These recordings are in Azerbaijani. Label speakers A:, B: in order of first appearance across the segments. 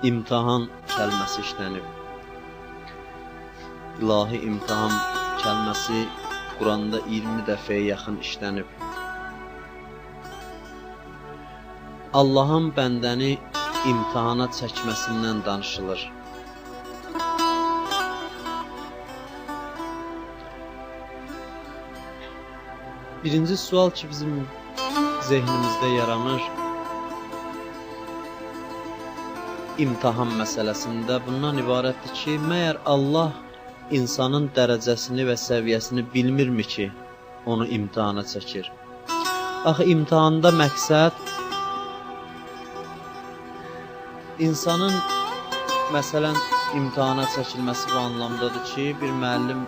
A: imtahan kəlməsi işlənib. İlahi imtahan kəlməsi Quranda 20 dəfəyə yaxın işlənib. Allahın bəndəni imtahana çəkməsindən danışılır. Birinci sual ki bizim zehnimizdə yaranır, imtahan məsələsində bundan ibarətdir ki, məyər Allah insanın dərəcəsini və səviyyəsini bilmirmi ki, onu imtahana çəkir? Axı imtahanda məqsəd insanın, məsələn, imtahana çəkilməsi bu anlamdadır ki, bir müəllim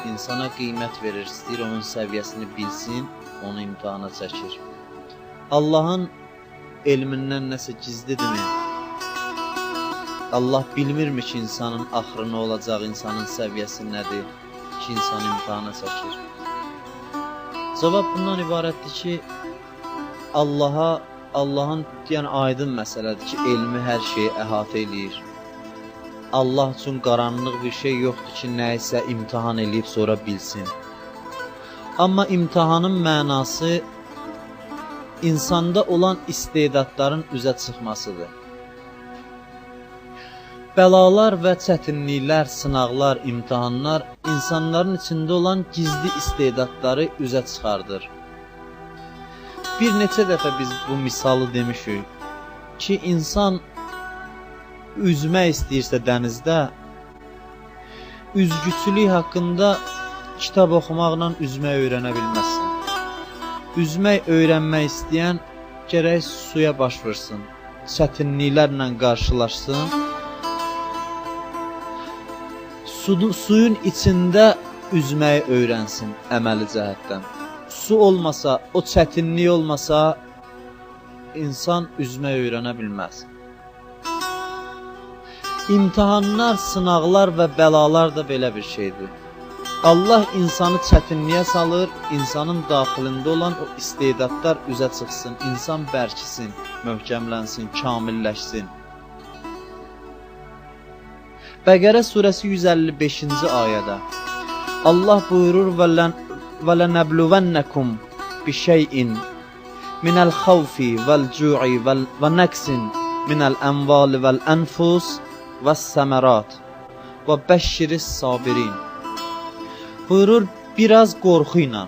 A: insana qiymət verir, istəyir onun səviyyəsini bilsin, onu imtahana çəkir. Allahın elmindən nəsə gizlidirmi? Allah bilmirmi ki, insanın axırı nə olacaq, insanın səviyyəsi nədir ki, insanı imtahana çəkir? Cavab bundan ibarətdir ki, Allahın yəni aydın məsələdir ki, elmi hər şeyi əhatə eləyir. Allah üçün qaranlıq bir şey yoxdur ki, nəyisə imtahan eləyib sonra bilsin. Amma imtahanın mənası insanda olan istedadların üzə çıxmasıdır. Bəlalar və çətinliklər, sınaqlar, imtahanlar insanların içində olan gizli istedadları üzə çıxardır. Bir neçə dəfə biz bu misalı demişik ki, insan üzmək istəyirsə dənizdə, üzgüçülük haqqında kitab oxumaqla üzmək öyrənə bilməzsin. Üzmək öyrənmək istəyən gərək suya baş vursun, çətinliklərlə qarşılaşsın. Suyun içində üzməyi öyrənsin əməli cəhətdən. Su olmasa, o çətinlik olmasa, insan üzmək öyrənə bilməz. İmtahanlar, sınaqlar və bəlalar da belə bir şeydir. Allah insanı çətinliyə salır, insanın daxilində olan o istedadlar üzə çıxsın, insan bərkisin, möhkəmlənsin, kamilləşsin. Bəqərə surəsi 155-ci ayədə Allah buyurur: وَلَنَبْلُوَنَّكُمْ بِشَيْءٍ مِنَ الْخَوْفِ وَالْجُوعِ وَنَقْصٍ مِنَ الْأَمْوَالِ وَالْأَنْفُسِ وَالثَّمَرَاتِ وَبَشِّرِ الصَّابِرِينَ Buyurur, biraz qorxu ilə,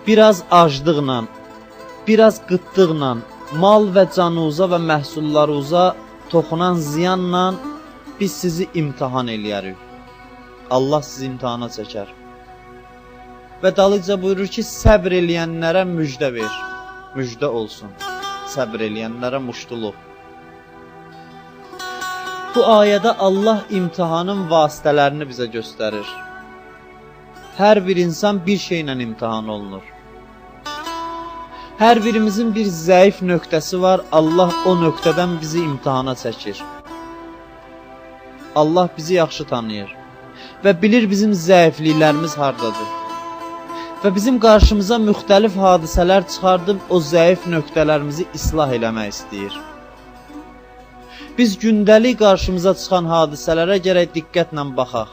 A: biraz aclıqla, biraz qıtlıqla, mal və canuza və məhsullarınıza toxunan ziyanla biz sizi imtahan eləyərik. Allah sizi imtahana çəkər. Və dalıca buyurur ki, səbr eləyənlərə müjdə ver. Müjdə olsun. Səbr eləyənlərə muştuluq. Bu ayədə Allah imtahanın vasitələrini bizə göstərir. Hər bir insan bir şeylə imtahan olunur. Hər birimizin bir zəif nöqtəsi var. Allah o nöqtədən bizi imtahana çəkir. Allah bizi yaxşı tanıyır və bilir bizim zəifliklərimiz hardadır. Və bizim qarşımıza müxtəlif hadisələr çıxardıb o zəif nöqtələrimizi islah eləmək istəyir. Biz gündəlik qarşımıza çıxan hadisələrə gərək diqqətlə baxaq.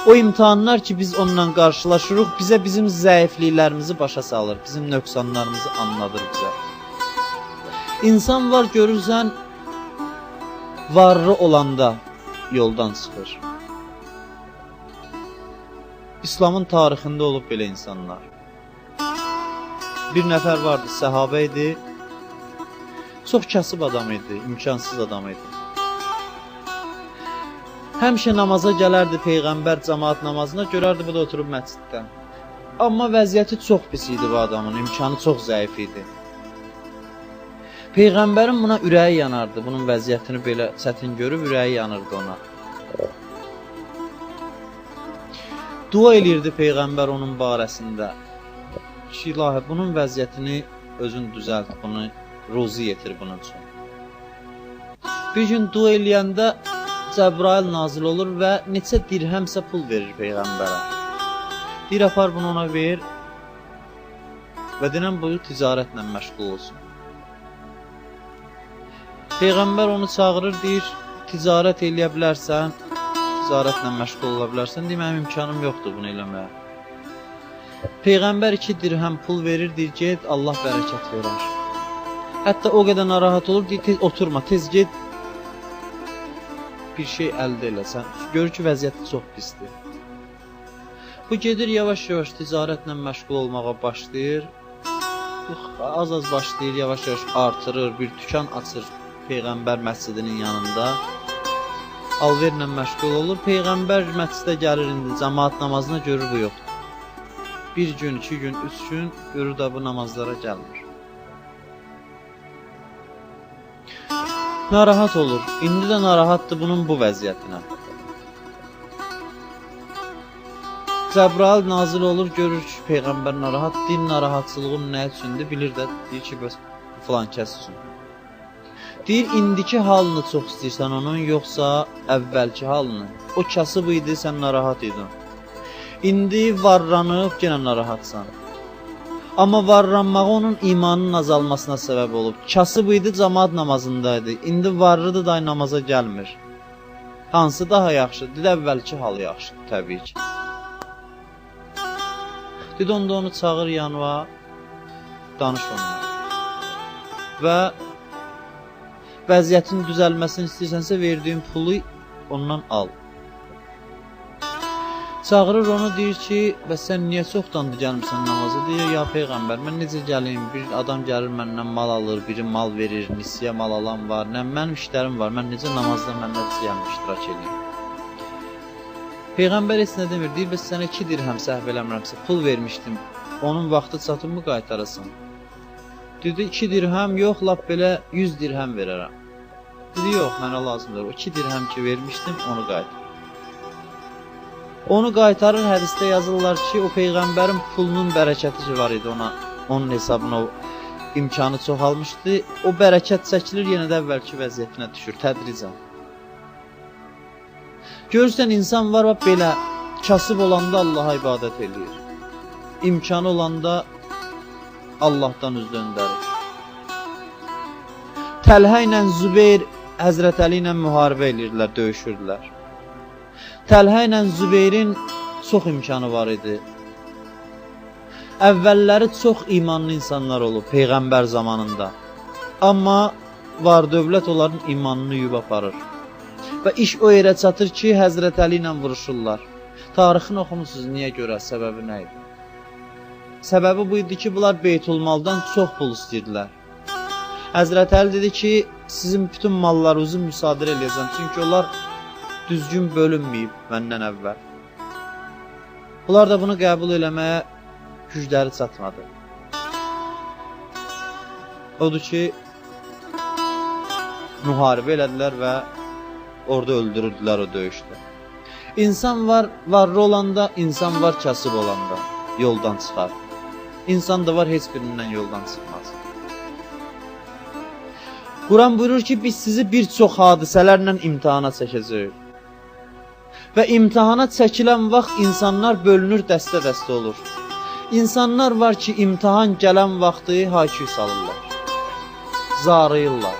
A: O imtahanlar ki, biz onunla qarşılaşırıq, bizə bizim zəifliklərimizi başa salır, bizim nöqsanlarımızı anladır bizə. İnsan var, görürsən, varlı olanda yoldan çıxır. İslamın tarixində olub belə insanlar. Bir nəfər vardı, səhabə idi, çox kasıb adam idi, imkansız adam idi. Həmişə namaza gələrdi Peyğəmbər cəmaat namazına, görərdi bu da oturub məsciddə. Amma vəziyyəti çox pis idi bu adamın, imkanı çox zəif idi. Peyğəmbərin buna ürəyi yanardı, bunun vəziyyətini belə çətin görüb ürəyi yanırdı ona. Dua eləyirdi Peyğəmbər onun barəsində. Ki, ilahi, bunun vəziyyətini özün düzəlt, bunu ruzi yetir bunun üçün. Bir gün dua eləyəndə Cəbrail nazil olur və neçə dirhəmsə pul verir Peyğəmbərə. Bir apar bunu ona ver və denən boyu ticarətlə məşğul olsun. Peyğəmbər onu çağırır, deyir, ticarət eləyə bilərsən, ticarətlə məşğul ola bilərsən. Deyir, mənim imkanım yoxdur bunu eləməyə. Peyğəmbər 2 dirhəm pul verir, deyir, get, Allah bərəkət verər. Hətta o qədər narahat olur, deyir, tez oturma, tez get, bir şey əldə eləsən. Görür ki, vəziyyəti çox pisdir. Bu gedir, yavaş-yavaş ticarətlə məşğul olmağa başlayır. Az-az başlayır, yavaş-yavaş artırır, bir dükan açır Peyğəmbər məscidinin yanında. Alverlə məşğul olur. Peyğəmbər məscidə gəlir indi, cəmaat namazına görür bu yoxdur. Bir gün, 2 gün, 3 gün görür də bu namazlara gəlmir. Narahat olur. İndi də narahatdır bunun bu vəziyyətinə. Cəbrail nazil olur, görür ki, Peyğəmbər narahat. Din narahatçılığın nə üçündür? Bilir də, deyir ki, bəs filan kəs üçün. Deyir, indiki halını çox istəyirsən onun, yoxsa əvvəlki halını? O kasıb idi, sən narahat idin. İndi varranıb, yenə narahatsan. Amma varranmağı onun imanının azalmasına səbəb olub. Kasıb idi, cəmaat namazındaydı. İndi varrıdır da namaza gəlmir. Hansı daha yaxşıdır? Dedi, əvvəlki hal yaxşıdır, təbii ki. Dedi, onda onu çağır yanına, danış onunla. Və vəziyyətin düzəlməsini istəyirsənsə, verdiyin pulu ondan al. Çağırır onu, deyir ki, bəs sən niyə çoxdandır gəlmirsən namaza? Deyir, ya Peyğəmbər, mən necə gəleyim? Bir adam gəlir məndən mal alır, biri mal verir, nisiyə mal alan var. Mənim işlərim var, mən necə namazda mənlə gəlmə iştirak edeyim? Peyğəmbər heç nə demir, deyir, bəs sənə 2 dirhəm səhv eləmirəmsə, pul vermişdim, onun vaxtı çatıb mı qaytarasın? Dedi, 2 dirhəm yox, lap belə 100 dirhəm verərəm. Dedi, yox, mənə lazımdır, o 2 dirhəm ki vermişdim, onu qaytar. Onu qaytarır, hədisdə yazırlar ki, o Peyğəmbərin pulunun bərəkəti var idi ona, onun hesabına o imkanı çoxalmışdı. O bərəkət çəkilir, yenə də əvvəlki vəziyyətinə düşür, tədricən. Görürsən, insan var, belə kasıb olanda Allaha ibadət edir. İmkanı olanda Allahdan üz döndərir. Təlhə ilə Zübeyir Həzrət Əli ilə müharibə edirlər, döyüşürdülər. Təlhə ilə Zübeyrin çox imkanı var idi. Əvvəlləri çox imanlı insanlar olub Peyğəmbər zamanında. Amma var dövlət onların imanını yuyub aparır. Və iş o yerə çatır ki, Həzrət Əli ilə vuruşurlar. Tarixini oxumusunuz, niyə görə, səbəbi nə idi? Səbəbi bu idi ki, bunlar Beytulmaldan çox pul istəyirdilər. Həzrət Əli dedi ki, sizin bütün mallarınızı müsadirə eləyəcəm, çünki onlar düzgün bölünməyib məndən əvvəl. Bunlar da bunu qəbul eləməyə gücləri çatmadı. Odur ki, müharibə elədilər və orada öldürüldülər o döyüşdə. İnsan var, varlı olanda, insan var kasıb olanda yoldan çıxar. İnsan da var, heç birindən yoldan çıxmaz. Quran buyurur ki, biz sizi bir çox hadisələrlə imtihana çəkəcəyik. Və imtihana çəkilən vaxt insanlar bölünür, dəstə-dəstə olur. İnsanlar var ki, imtihan gələn vaxtı hayküy salırlar, zarıyırlar.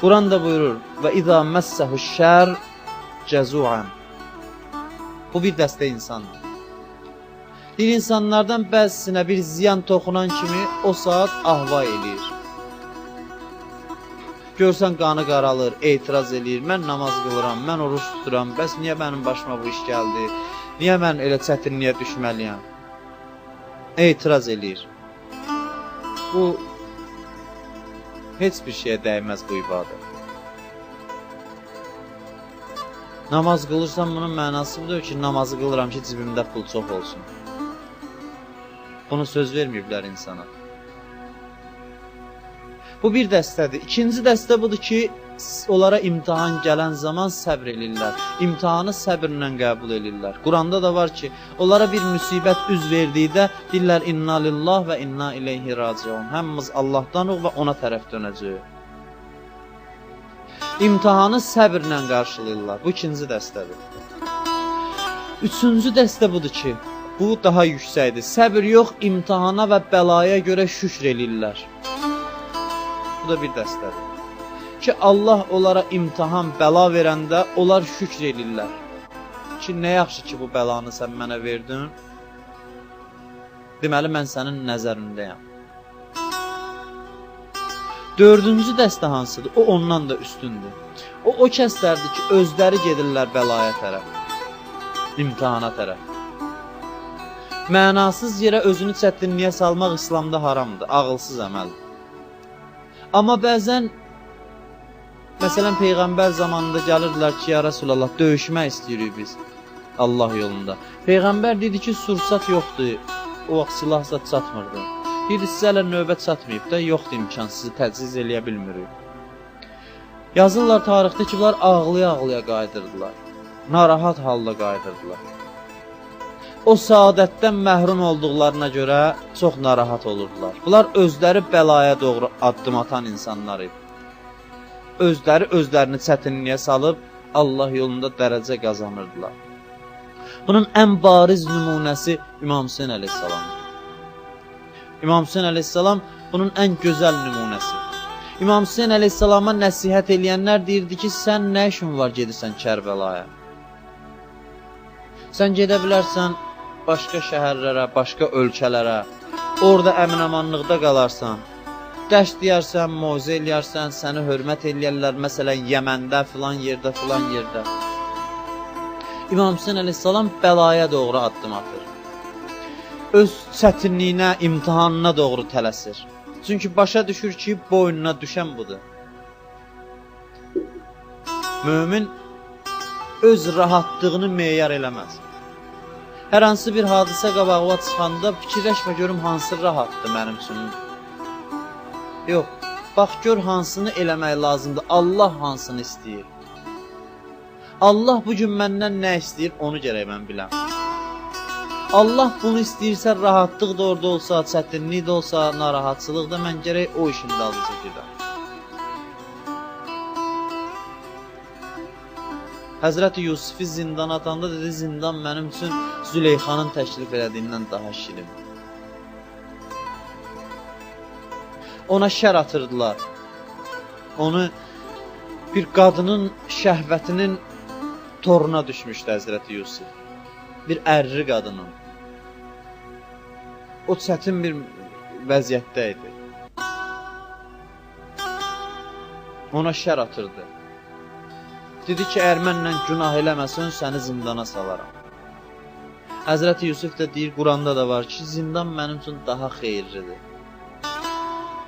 A: Quran da buyurur, və izə məssəhuş-şər cəzuən. Bu bir dəstə insandır. Bir insanlardan bəzisinə bir ziyan toxunan kimi o saat ahva eləyir. Görsən qanı qaralır, etiraz eləyir, mən namaz qılıram, mən oruç tuturam, bəs niyə mənim başıma bu iş gəldi, niyə mən elə çətinliyə düşməliyəm? Etiraz eləyir. Bu, heç bir şeyə dəyməz bu ibadət. Namaz qılırsan, bunun mənası budur ki, namazı qılıram ki, cibimdə pul çox olsun. Bunu söz verməyiblər insana. Bu bir dəstədir. İkinci dəstə budur ki, onlara imtihan gələn zaman səbr elirlər. İmtihanı səbrlə qəbul elirlər. Quranda da var ki, onlara bir müsibət üz verdikdə deyirlər inna lillah və inna ileyhi raciun. Həmmimiz Allahdanıq və ona tərəf dönəcəyik. İmtihanı səbrlə qarşılayırlar. Bu ikinci dəstədir. Üçüncü dəstə budur ki, bu daha yüksəkdir. Səbr yox, imtihana və bəlaya görə şükr eləyirlər. Bu da bir dəstədir. ki Allah onlara imtahan, bəla verəndə onlar şükr edirlər. Ki, nə yaxşı ki, bu bəlanı sən mənə verdin. Deməli, mən sənin nəzərindəyəm. Dördüncü dəstə hansıdır? O, ondan da üstündür. O kəslərdir ki, özləri gedirlər bəlaya tərəf, imtihana tərəf. Mənasız yerə özünü çətinliyə salmaq İslamda haramdır, ağılsız əməldir. Amma bəzən, məsələn, Peyğəmbər zamanında gəlirdilər ki, ya Rasulallah, döyüşmək istəyirik biz Allah yolunda. Peyğəmbər dedi ki, sursat yoxdur, o vaxt silah çatmırdı. Dedi, sizə hələ növbət çatmayıb da, yoxdur imkan, sizi təciz eləyə bilmirik. Yazırlar tarixdə ki, bunlar ağlaya-ağlaya qayıdırdılar, narahat halda qayıdırdılar. O saadətdən məhrum olduqlarına görə çox narahat olurdular. Bunlar özləri bəlaya doğru addım atan insanlar idi. Özlərini çətinliyə salıb Allah yolunda dərəcə qazanırdılar. Bunun ən bariz nümunəsi İmam Hüseyin əleyhissalamdır. İmam Hüseyin əleyhissalam bunun ən gözəl nümunəsi. İmam Hüseyin əleyhissalama nəsihət eləyənlər deyirdi ki, sən nə işin var gedirsən Kərbəlaya? Sən gedə bilərsən başqa şəhərlərə, başqa ölkələrə, orada əmin-amanlıqda qalarsan, dəşt deyərsən, moizə eləyərsən, səni hörmət eləyərlər, məsələn, Yəməndə, filan yerdə. İmam Hüseyin əleyhissalam bəlaya doğru addım atır. Öz çətinliyinə, imtihanına doğru tələsir. Çünki başa düşür ki, boynuna düşən budur. Mömin öz rahatlığını meyar eləməz. Hər hansı bir hadisə qabağıma çıxanda fikirləşmə görüm hansı rahatdır mənim üçün. Yox, bax gör hansını eləmək lazımdır, Allah hansını istəyir. Allah bugün məndən nə istəyir, onu gərək mən biləm. Allah bunu istəyirsə, rahatlıq da orada olsa, çətinlik də olsa, narahatçılıq da mən gərək o işin dalınca gedəm. Həzrəti Yusifi zindana atanda dedi, zindan mənim üçün Züleyxanın təklif elədiyindən daha şirin. Ona şər atırdılar. Onu bir qadının şəhvətinin toruna düşmüşdü Həzrəti Yusif. Bir ərri qadının. O çətin bir vəziyyətdə idi. Ona şər atırdı. Dedi ki, əgər mənlə günah eləməsən, səni zindana salaram. Həzrəti Yusuf da deyir, Quranda da var ki, zindan mənim üçün daha xeyirlidir.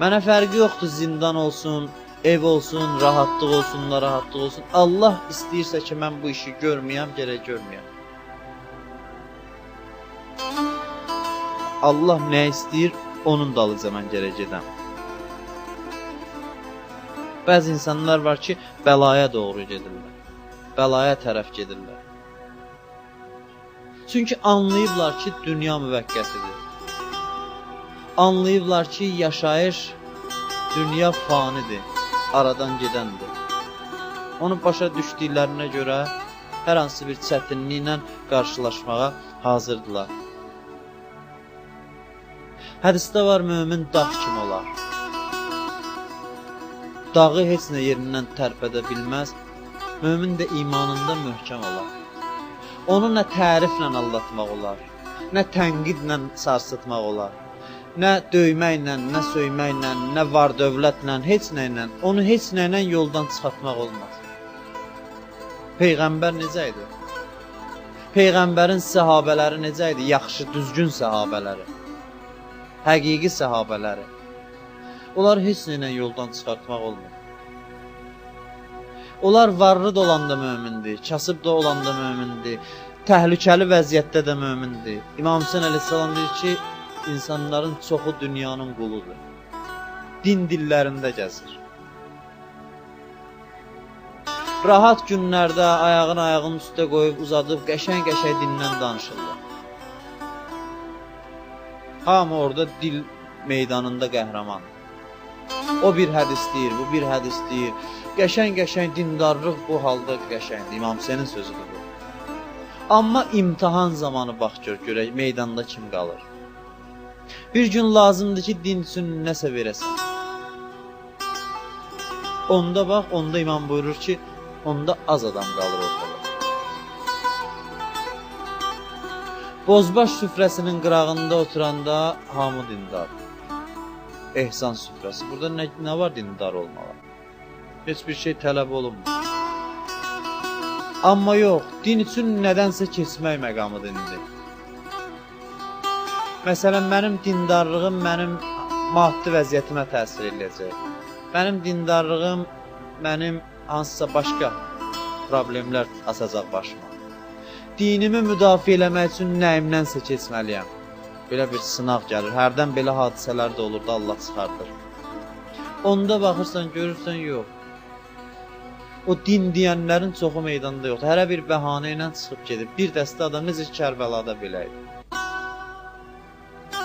A: Mənə fərqi yoxdur, zindan olsun, ev olsun, rahatlıq olsun, narahatlıq olsun. Allah istəyirsə ki, mən bu işi görməyəm, gərək görməyəm. Allah nə istəyir, onun dalıca mən gərək gedəm. Bəzi insanlar var ki, bəlaya doğru gedirlər. Bəlaya tərəf gedirlər. Çünki anlayıblar ki, dünya müvəqqətidir. Anlayıblar ki, yaşayış, dünya fanidir, aradan gedəndir. Onu başa düşdüklərinə görə hər hansı bir çətinliklə qarşılaşmağa hazırdılar. Hədisdə var, mömin dağ kimi olar. Dağı heç nə yerindən tərpədə bilməz, mömin də imanında möhkəm olar. Onu nə təriflə aldatmaq olar, nə tənqidlə sarsıtmaq olar, nə döyməklə, nə söyməklə, nə var dövlətlə, heç nə ilə, onu heç nə ilə yoldan çıxartmaq olmaz. Peyğəmbər necə idi? Peyğəmbərin səhabələri necə idi? Yaxşı, düzgün səhabələri, həqiqi səhabələri. Onlar heç nə ilə yoldan çıxartmaq olmur. Onlar varlı da olanda mömindir, kasıb da olanda mömindir, təhlükəli vəziyyətdə də mömindir. İmam Hüseyin əleyhissalam deyir ki, insanların çoxu dünyanın quludur. Din dillərində gəzir. Rahat günlərdə ayağını ayağının üstə qoyub, uzadıb, qəşəng-qəşəng dindən danışırlar. Hamı orada dil meydanında qəhrəmandır. O bir hədis deyir, bu bir hədis deyir. Qəşəng-qəşəng dindarlıq bu halda qəşəngdir. İmam Hüseynin sözüdür bu. Amma imtahan zamanı bax görək, meydanda kim qalır? Bir gün lazımdır ki, din üçün nəsə verəsən. Onda bax, onda imam buyurur ki, onda az adam qalır ortada. Bozbaş süfrəsinin qırağında oturanda hamı dindar. Ehsan süfrəsi. Burada nə var dindar olmağa? Heç bir şey tələb olunmur. Amma yox, din üçün nədənsə keçmək məqamı dindir. Məsələn, mənim dindarlığım mənim maddi vəziyyətimə təsir edəcək. Mənim dindarlığım mənim hansısa başqa problemlər açacaq başıma. Dinimi müdafiə eləmək üçün nəyimdənsə keçməliyəm. Belə bir sınaq gəlir. Hərdən belə hadisələr də olur da Allah çıxardır. Onda baxırsan, görürsən, yox. O din deyənlərin çoxu meydanda yoxdur. Hərə bir bəhanə ilə çıxıb gedib. Bir dəstə adam necə ki Kərbəlada belə idi.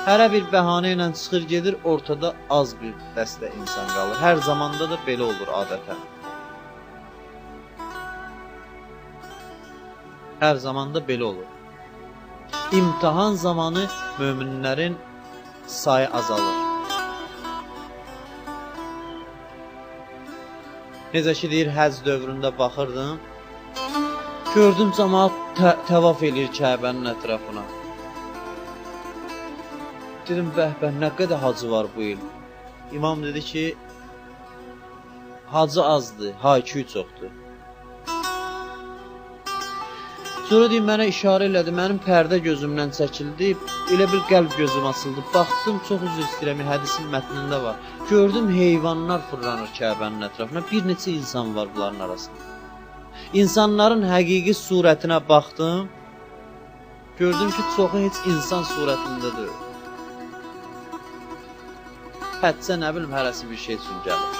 A: Hərə bir bəhanə ilə çıxır gedir, ortada az bir dəstə insan qalır. Hər zamanda da belə olur adətən. Hər zamanda belə olur. İmtahan zamanı möminlərin sayı azalır. Necə ki deyir, həc dövründə baxırdım, gördüm cəmaat təvaf eləyir Kəbənin ətrafına. Dedim, bəh, nə qədər hacı var bu il? İmam dedi ki, hacı azdır, hay-küy çoxdur. Sonra deyim, mənə işarə elədi, mənim pərdə gözümdən çəkildi, elə bir qəlb gözüm açıldı. Baxdım, çox üzr istəyirəm, hədisin mətnində var. Gördüm, heyvanlar fırlanır Kəbənin ətrafına, bir neçə insan var bunların arasında. İnsanların həqiqi surətinə baxdım, gördüm ki, çoxu heç insan surətində deyil. Hədsə nə bilim, hərəsi bir şey üçün gəlir.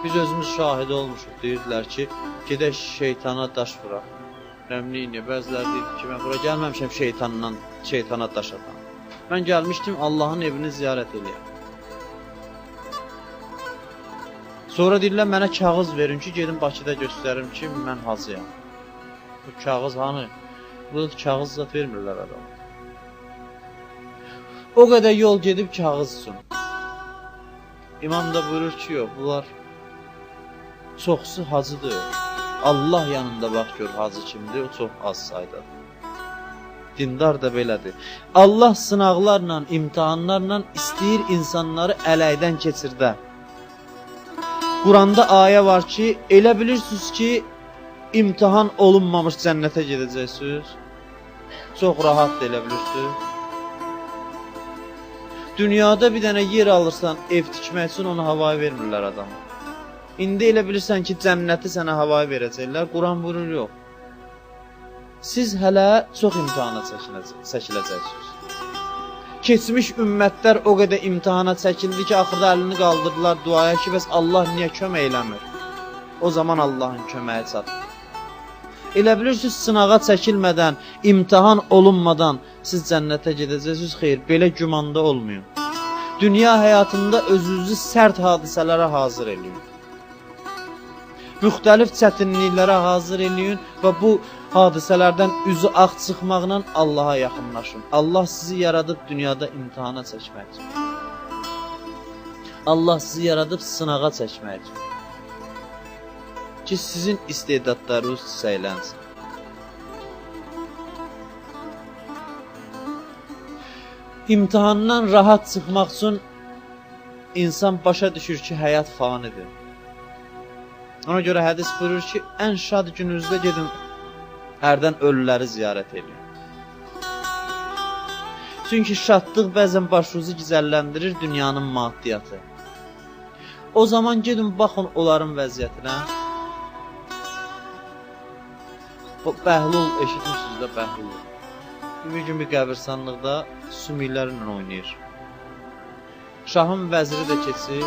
A: Biz özümüz şahid olmuşuq, deyirdilər ki, gedək şeytana daş vuraq. Nəmliyə, bəziləri deyir ki, mən bura gəlməmişəm şeytana daş atan. Mən gəlmişdim Allahın evini ziyarət eləyəm. Sonra deyirlər, mənə kağız verin ki, gedim Bakıda göstərim ki, mən hacıyam. Bu kağız hanı? Bu kağız zat vermirlər adama. O qədər yol gedib kağız üçün. İmam da buyurur ki, yox, bunlar çoxsu hacıdır. Allah yanında bax gör hacı kimdir, o çox az saydadır. Dindar da belədir. Allah sınaqlarla, imtihanlarla istəyir insanları ələkdən keçirdə. Quranda ayə var ki, elə bilirsiniz ki, imtihan olunmamış cənnətə gedəcəksiniz. Çox rahat da elə bilirsiniz. Dünyada bir dənə yer alırsan, ev tikmək üçün ona havayı vermirlər adamı. İndi elə bilirsən ki, cənnəti sənə havayı verəcəklər, Quran buyurur, yox. Siz hələ çox imtihana çəkiləcəksiniz. Keçmiş ümmətlər o qədər imtihana çəkildi ki, axırda əlini qaldırdılar duaya ki, bəs Allah niyə kömək eləmir? O zaman Allahın köməyi çatdı. Elə bilirsiniz, sınağa çəkilmədən, imtihan olunmadan siz cənnətə gedəcəksiniz, xeyr, belə gümanda olmayın. Dünya həyatında özünüzü sərt hadisələrə hazır eləyin. Müxtəlif çətinliklərə hazır eləyin və bu hadisələrdən üzü ağ çıxmaqla Allaha yaxınlaşın. Allah sizi yaradıb dünyada imtihana çəkmək üçün. Allah sizi yaradıb sınağa çəkmək üçün. Ki sizin istedadlarınız çiçəklənsin. İmtihandan rahat çıxmaq üçün insan başa düşür ki, həyat fanidir. Ona görə hədis buyurur ki, ən şad gününüzdə gedin, hərdən ölüləri ziyarət edin. Çünki şadlıq bəzən başınızı gizəlləndirir dünyanın maddiyyatı. O zaman gedin, baxın onların vəziyyətinə. Bəhlul, eşitmişsiniz də Bəhlul. Bir gün bir qəbirstanlıqda sümüklərlə oynayır. Şahın vəziri də keçir.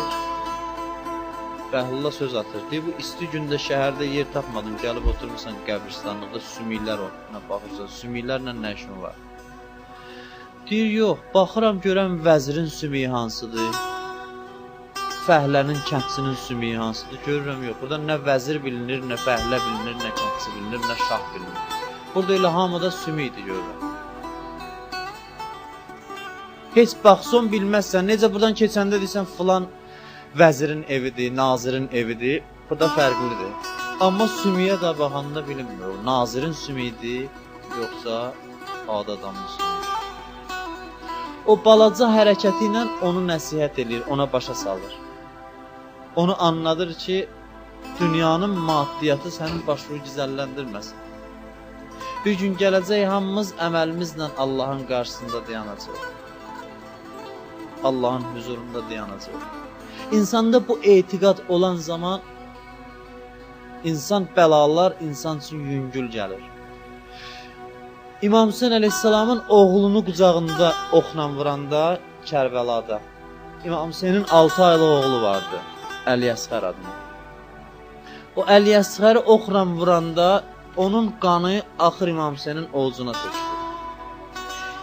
A: Bəhlula söz atır. Deyir, bu isti gündə şəhərdə yer tapmadım, gəlib oturmuşsan qəbirstanlıqda sümüklər ona baxırsan. Sümüklərlə nə işin var? Deyir, yox, baxıram görəm vəzirin sümüyü hansıdır. Fəhlənin, kəndçinin sümüyü hansıdır? Görürəm, yox. Burada nə vəzir bilinir, nə fəhlə bilinir, nə kəndçi bilinir, nə şah bilinir. Burada elə hamıda sümüydür görürəm. Heç baxson bilməzsən, necə buradan keçəndə deyirsən filan vəzirin evidir, nazirin evidir. Bu da fərqlidir. Amma sümüyə də baxanda bilinmir. Nazirin sümüyüdür, yoxsa adi adamın sümüyüdür. O balaca hərəkəti ilə onu nəsihət edir, ona başa salır. Onu anladır ki, dünyanın maddiyyatı sənin başını güzəlləndirməsin. Bir gün gələcək hamımız əməlimizlə Allahın qarşısında dayanacaq. Allahın huzurunda dayanacaq. İnsanda bu etiqad olan zaman insan bəlalar insan üçün yüngül gəlir. İmam Hüseyin əleyhissalamın oğlunu qucağında oxla vuranda Kərbəlada İmam Hüseynin 6 aylıq oğlu vardı, Əli Əsğər adında. O Əli Əsğəri oxla vuranda onun qanı axır İmam Hüseynin ovucuna tökdü.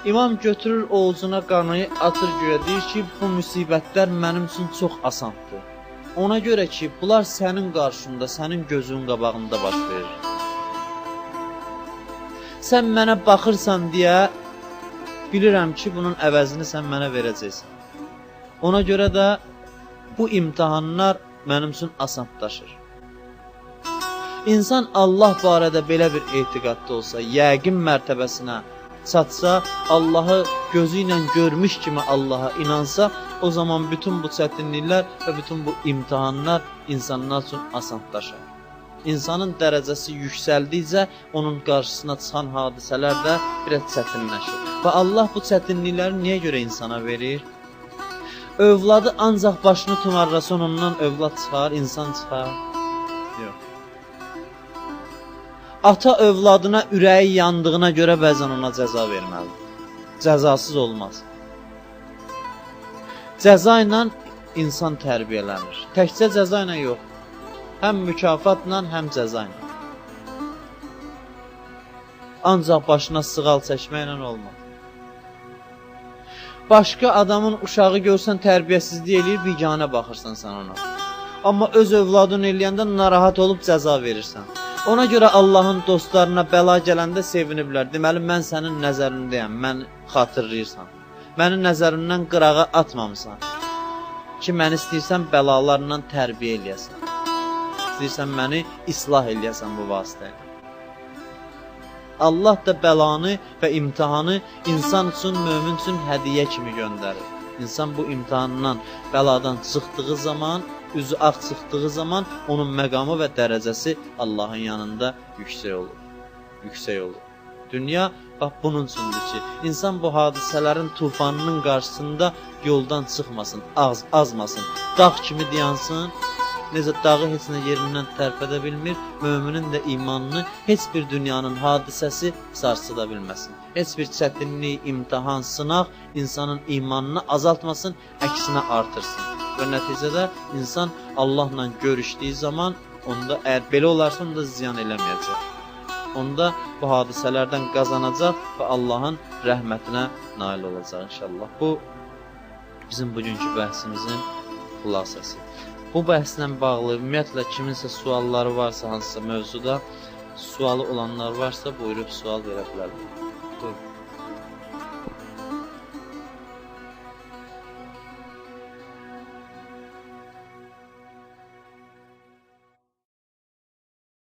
A: İmam götürür ovucuna qanı, atır göyə, deyir ki, bu müsibətlər mənim üçün çox asandır. Ona görə ki, bunlar sənin qarşında, sənin gözün qabağında baş verir. Sən mənə baxırsan deyə bilirəm ki, bunun əvəzini sən mənə verəcəksən. Ona görə də bu imtihanlar mənim üçün asanlaşır. İnsan Allah barədə belə bir etiqadda olsa, yəqin mərtəbəsinə çatsa, Allahı gözü ilə görmüş kimi Allaha inansa, o zaman bütün bu çətinliklər və bütün bu imtihanlar insanlar üçün asanlaşır. İnsanın dərəcəsi yüksəldikcə onun qarşısına çıxan hadisələr də biraz çətinləşir. Və Allah bu çətinlikləri niyə görə insana verir? Övladı ancaq başını tumarlasın, ondan övlad çıxar, insan çıxar. Yox. Ata övladına ürəyi yandığına görə bəzən ona cəza verməlidir. Cəzasız olmaz. Cəza ilə insan tərbiyələnir. Təkcə cəza ilə yox. Həm mükafatla, həm cəza ilə. Ancaq başına sığal çəkməklə olmaz. Başqa adamın uşağı görsən tərbiyəsizlik eləyir, biganə baxırsan sən ona. Amma öz övladını eləyəndə narahat olub cəza verirsən. Ona görə Allahın dostlarına bəla gələndə seviniblər. Deməli, mən sənin nəzərindəyəm, mən xatırlayırsan. Məni nəzərindən qırağa atmamısan. Ki, məni istəyirsən bəlalarla tərbiyə eləyəsən. İstəyirsən məni islah eləyəsən bu vasitə. Allah da bəlanı və imtihanı insan üçün, mömin üçün hədiyyə kimi göndərir. İnsan bu imtihandan, bəladan çıxdığı zaman, üzü ağ çıxdığı zaman onun məqamı və dərəcəsi Allahın yanında yüksək olur. Yüksək olur. Dünya bax bunun üçündür ki, insan bu hadisələrin tufanının qarşısında yoldan çıxmasın, azmasın, dağ kimi dayansın. Necə dağı heç nə yerindən tərpədə bilmir, möminin də imanını heç bir dünyanın hadisəsi sarsıda bilməsin. Heç bir çətinlik, imtihan, sınaq insanın imanını azaltmasın, əksinə artırsın. Və nəticədə insan Allahla görüşdüyü zaman, onda əgər belə olarsa, onda ziyan eləməyəcək. Onda bu hadisələrdən qazanacaq və Allahın rəhmətinə nail olacaq inşallah. Bu bizim bugünkü bəhsimizin xülasəsi. Bu bəhslə bağlı ümumiyyətlə kiminsə sualları varsa hansısa mövzuda, sualı olanlar varsa buyurub sual verə bilərlər. Buyurun.